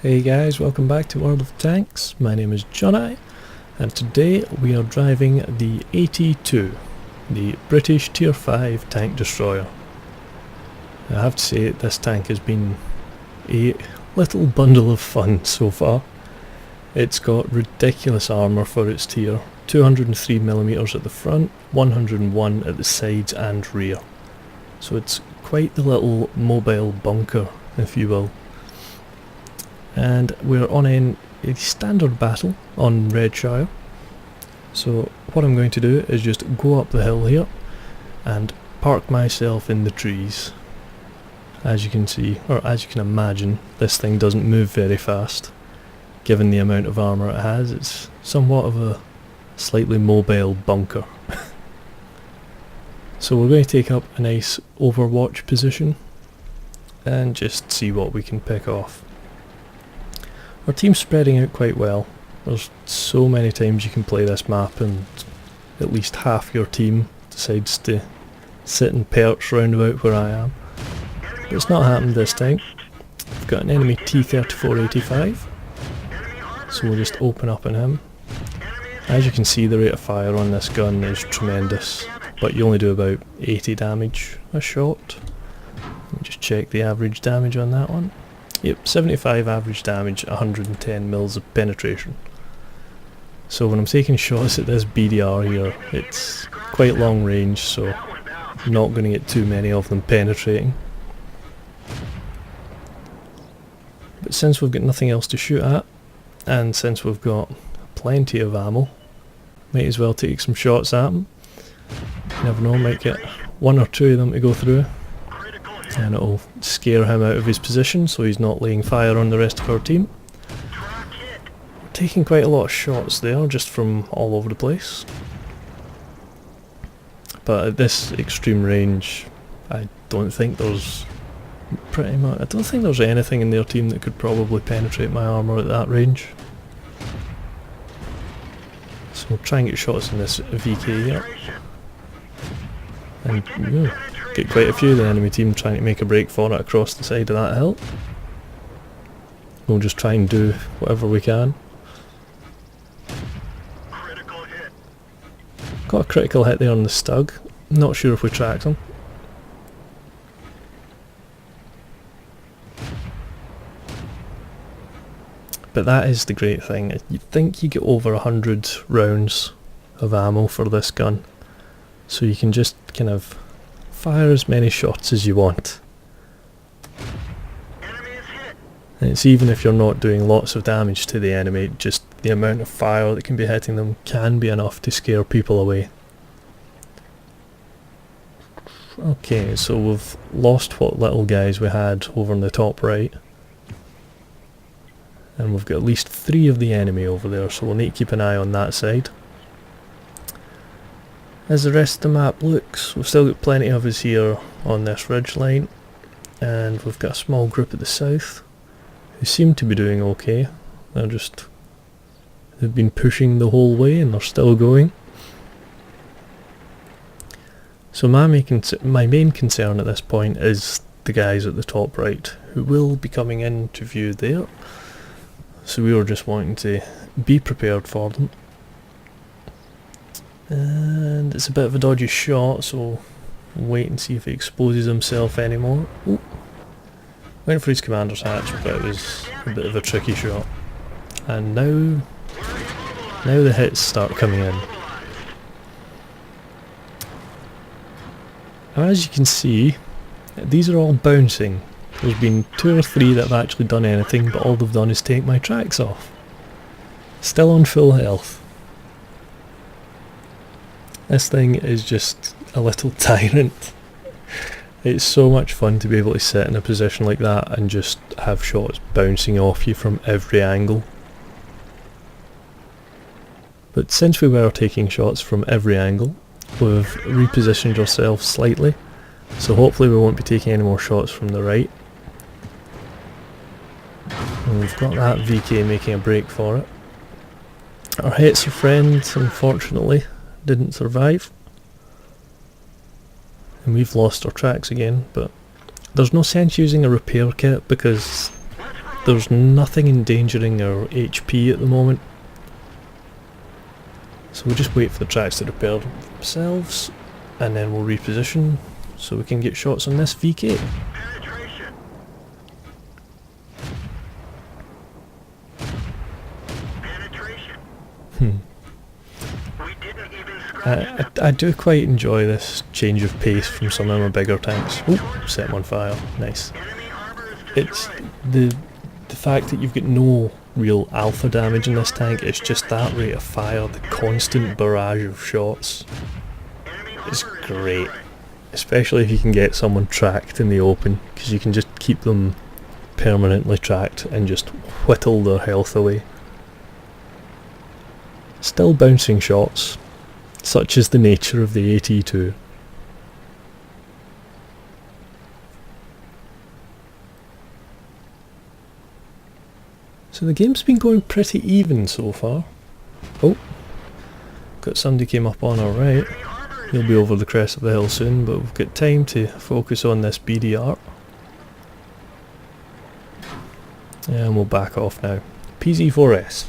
Hey guys, welcome back to World of Tanks. My name is Johnny, and today we are driving the AT2, the British Tier 5 tank destroyer. I have to say this tank has been a little bundle of fun so far. It's got ridiculous armour for its tier, 203mm at the front, 101 at the sides and rear. So it's quite the little mobile bunker, if you will. And we're on a standard battle on Redshire. So what I'm going to do is just go up the hill here and park myself in the trees. As you can see, or as you can imagine, this thing doesn't move very fast. Given the amount of armour it has, it's somewhat of a slightly mobile bunker. So we're going to take up a nice overwatch position and just see what we can pick off. Our team's spreading out quite well. There's so many times you can play this map and at least half your team decides to sit and perch round about where I am. But it's not happened this time. I've got an enemy T-34-85, so we'll just open up on him. As you can see, the rate of fire on this gun is tremendous, but you only do about 80 damage a shot. Let me just check the average damage on that one. Yep, 75 average damage, 110 mils of penetration. So when I'm taking shots at this BDR here, it's quite long range, so I'm not going to get too many of them penetrating. But since we've got nothing else to shoot at, and since we've got plenty of ammo, might as well take some shots at them. You never know, might get one or two of them to go through, and it'll scare him out of his position so he's not laying fire on the rest of our team. We're taking quite a lot of shots there, just from all over the place. But at this extreme range, I don't think there's anything in their team that could probably penetrate my armour at that range. So we'll try and get shots in this VK here. And get quite a few of the enemy team trying to make a break for it across the side of that hill. We'll just try and do whatever we can. Got a critical hit there on the Stug. Not sure if we tracked him. But that is the great thing. You think you get over 100 rounds of ammo for this gun, so you can just kind of fire as many shots as you want. And it's even if you're not doing lots of damage to the enemy, just the amount of fire that can be hitting them can be enough to scare people away. Okay, so we've lost what little guys we had over on the top right. And we've got at least 3 of the enemy over there, so we'll need to keep an eye on that side. As the rest of the map looks, we've still got plenty of us here on this ridge line, and we've got a small group at the south who seem to be doing okay. They've been pushing the whole way and they're still going. So my main concern at this point is the guys at the top right, who will be coming into view there. So we were just wanting to be prepared for them. And it's a bit of a dodgy shot, so wait and see if he exposes himself anymore. Ooh. Went for his commander's hatch, but it was a bit of a tricky shot. And now the hits start coming in. As you can see, these are all bouncing. There's been 2 or 3 that have actually done anything, but all they've done is take my tracks off. Still on full health. This thing is just a little tyrant. It's so much fun to be able to sit in a position like that and just have shots bouncing off you from every angle. But since we were taking shots from every angle, we've repositioned ourselves slightly, so hopefully we won't be taking any more shots from the right. And we've got that VK making a break for it. Our hits are friends, unfortunately, didn't survive. And we've lost our tracks again, but there's no sense using a repair kit because there's nothing endangering our HP at the moment. So we'll just wait for the tracks to repair themselves, and then we'll reposition so we can get shots on this VK. I do quite enjoy this change of pace from some of my bigger tanks. Oh, set them on fire. Nice. It's the fact that you've got no real alpha damage in this tank, it's just that rate of fire, the constant barrage of shots. It's great. Especially if you can get someone tracked in the open, because you can just keep them permanently tracked and just whittle their health away. Still bouncing shots. Such is the nature of the AT2. So the game's been going pretty even so far. Oh, got somebody came up on our right. He'll be over the crest of the hill soon, but we've got time to focus on this BDR. And we'll back off now. PZ4S.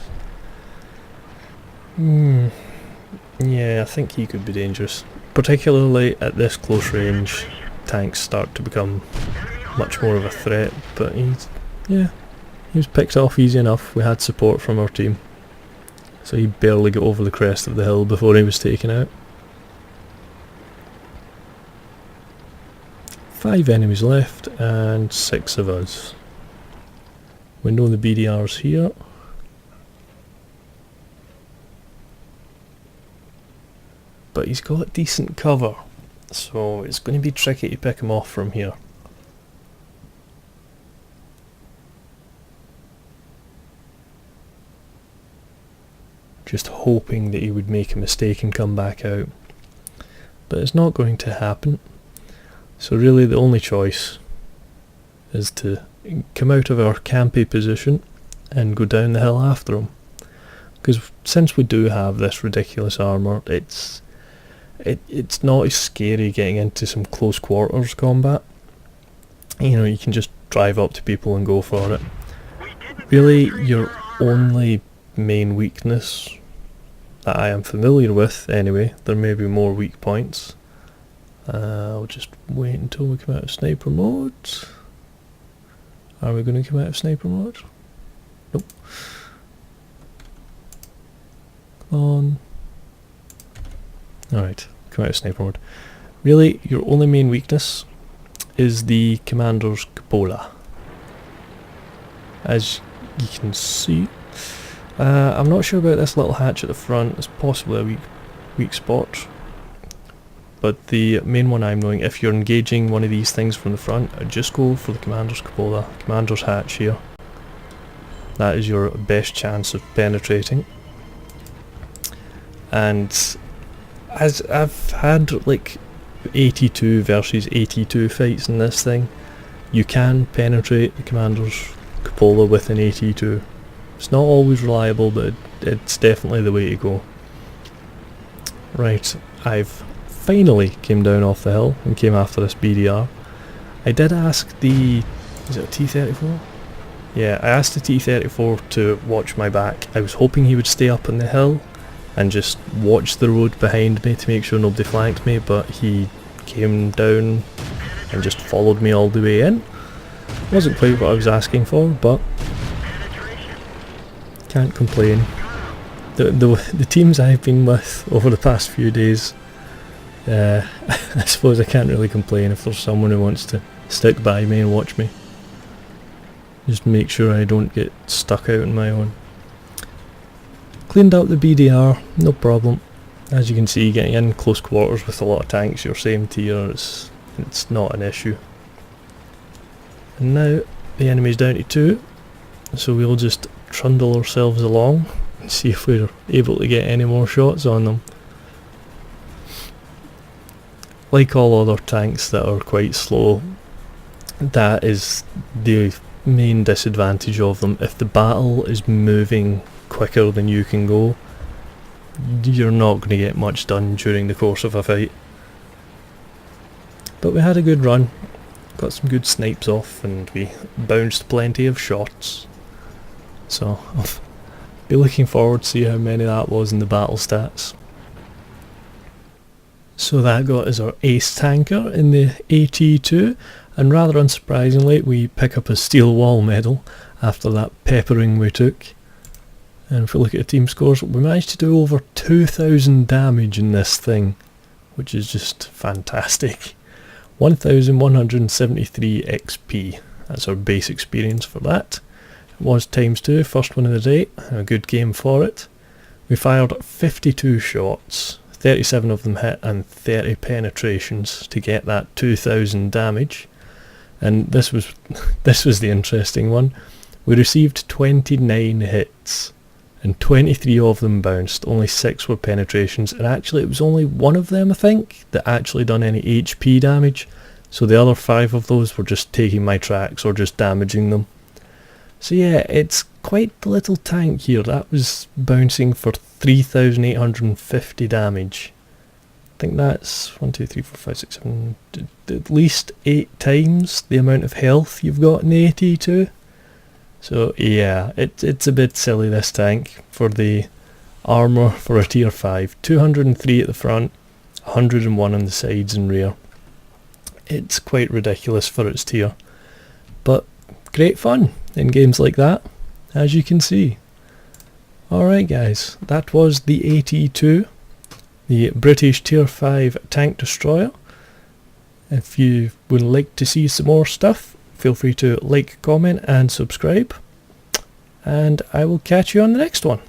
Yeah, I think he could be dangerous. Particularly at this close range, tanks start to become much more of a threat, but he was picked off easy enough. We had support from our team. So he barely got over the crest of the hill before he was taken out. 5 enemies left and 6 of us. We know the BDR's here. But he's got decent cover, so it's going to be tricky to pick him off from here. Just hoping that he would make a mistake and come back out. But it's not going to happen. So really the only choice is to come out of our campy position and go down the hill after him. Because since we do have this ridiculous armour, it's not as scary getting into some close quarters combat. You know, you can just drive up to people and go for it. Really, your only main weakness that I am familiar with, anyway, there may be more weak points. I'll just wait until we come out of sniper mode. Are we going to come out of sniper mode? Nope. Come on. Alright, come out of sniper mode. Really, your only main weakness is the commander's cupola. As you can see, I'm not sure about this little hatch at the front. It's possibly a weak spot. But the main one I'm knowing, if you're engaging one of these things from the front, just go for the commander's cupola, commander's hatch here. That is your best chance of penetrating. And as I've had like AT2 versus AT2 fights in this thing, you can penetrate the commander's cupola with an AT2. It's not always reliable, but it's definitely the way to go. Right, I've finally came down off the hill and came after this BDR. I did ask the... is it a T-34? Yeah, I asked the T-34 to watch my back. I was hoping he would stay up on the hill and just watch the road behind me to make sure nobody flanked me, but he came down and just followed me all the way in. Wasn't quite what I was asking for, but can't complain. The teams I've been with over the past few days, I suppose I can't really complain if there's someone who wants to stick by me and watch me. Just make sure I don't get stuck out on my own. Cleaned up the BDR, no problem. As you can see, getting in close quarters with a lot of tanks your same tier, it's not an issue. And now the enemy's down to 2, so we'll just trundle ourselves along and see if we're able to get any more shots on them. Like all other tanks that are quite slow, that is the main disadvantage of them. If the battle is moving quicker than you can go, you're not going to get much done during the course of a fight. But we had a good run, got some good snipes off, and we bounced plenty of shots. So I'll be looking forward to see how many that was in the battle stats. So that got us our ace tanker in the AT2, and rather unsurprisingly we pick up a steel wall medal after that peppering we took. And if we look at the team scores, we managed to do over 2,000 damage in this thing, which is just fantastic. 1,173 XP, that's our base experience for that. It was ×2, first one of the day, a good game for it. We fired 52 shots, 37 of them hit and 30 penetrations to get that 2,000 damage. And this was the interesting one. We received 29 hits and 23 of them bounced, only 6 were penetrations, and actually it was only one of them, I think, that actually done any HP damage, so the other 5 of those were just taking my tracks or just damaging them. So yeah, it's quite the little tank here. That was bouncing for 3,850 damage. I think that's 1, 2, 3, 4, 5, 6, 7, at least 8 times the amount of health you've got in the AT2. So yeah, it's a bit silly, this tank, for the armour for a tier 5. 203 at the front, 101 on the sides and rear. It's quite ridiculous for its tier, but great fun in games like that, as you can see. Alright guys, that was the AT2, the British tier 5 tank destroyer. If you would like to see some more stuff, feel free to like, comment and subscribe, and I will catch you on the next one.